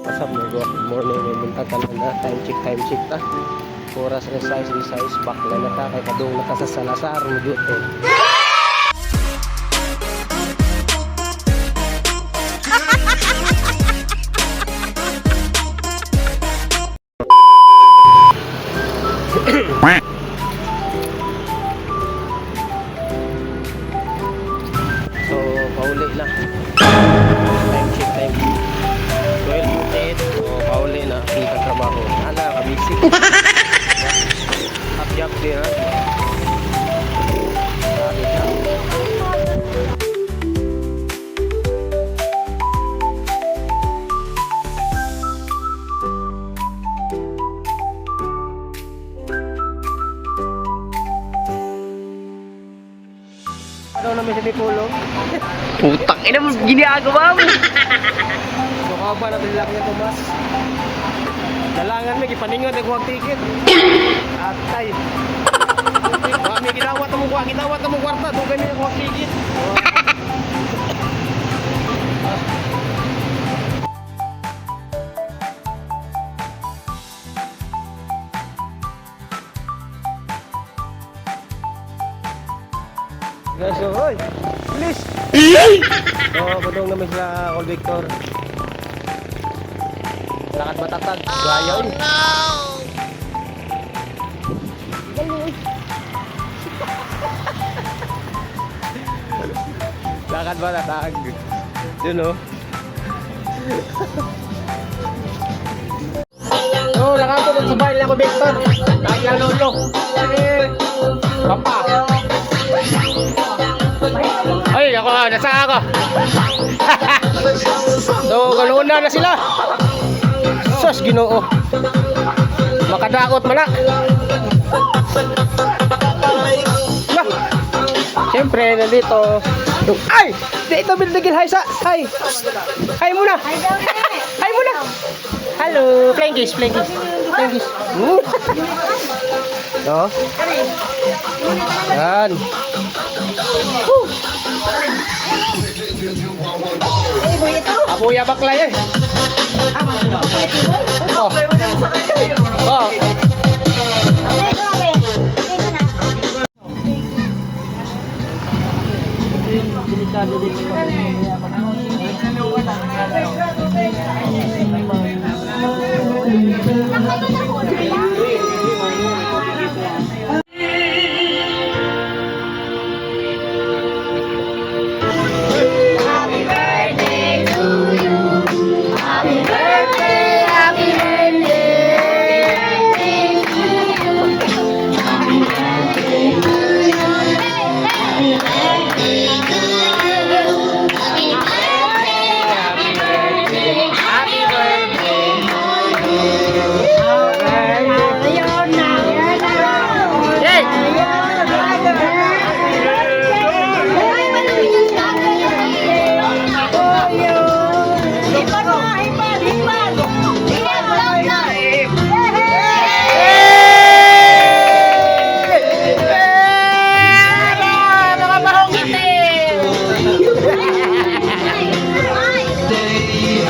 What's up, mga good morning, may buntag ka na time check ta. Oras size, bakla na ta, kay kadung na ta sa Salazar, mo dito. So, pauli na. Time check. 12:08. So, pauli na. Kita trabaho. Ala, kabisik. Up din, ha? Sabi ka. Ano naman si Pipulong? Putang ina mo, ginagawa mo. So ka ba na bilak niya Tomas? Dalangan mo, ipaningon ang huwag ticket. Atay. Kami ginawat mo kwarta, doon kami ang huwag ticket. Guys, so, hoy! Please! So, padong namin sila Call Victor. Lakad matatag. Buhayaw eh. Lakad matatag. Yun o. So, nakapagod sa bahay lang ako, Victor. Nakakila lolo. Papa. Ay, ako nga, nasa ako. So, galuna na sila. Sos, Ginoo. Makadakot man na. Siyempre, nandito. Ay! Dito, Bildagil. Hi, sa. Hi. Hi muna. Hi muna. Hello. Playing kiss. No? Yan. Abuya bakla yan. Oh. Oh.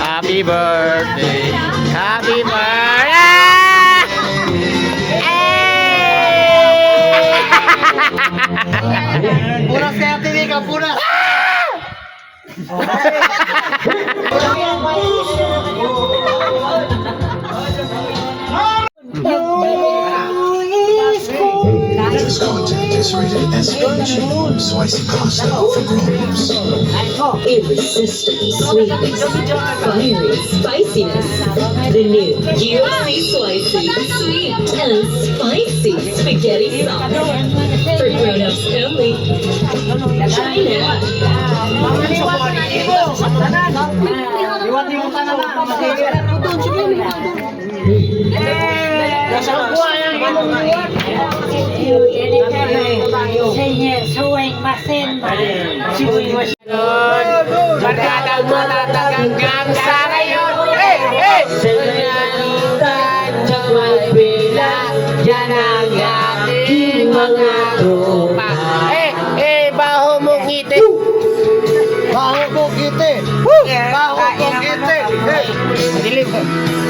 Happy birthday. Happy birthday. Puras kaya TV ka, puras. This content is rated SPG, spicy pasta for grown-ups. Irresistible sweetness, fiery spiciness. The new UFC Spicy Sweet and Spicy Spaghetti Sauce. For grown-ups only. China. Magkadang matataganggang sa ngayon. Sinalitan sa magbila. Yan ang ating mga tropa. Baho mong ngiti. Baho mong ngiti. Baho mong ngiti. Dilim. Ano?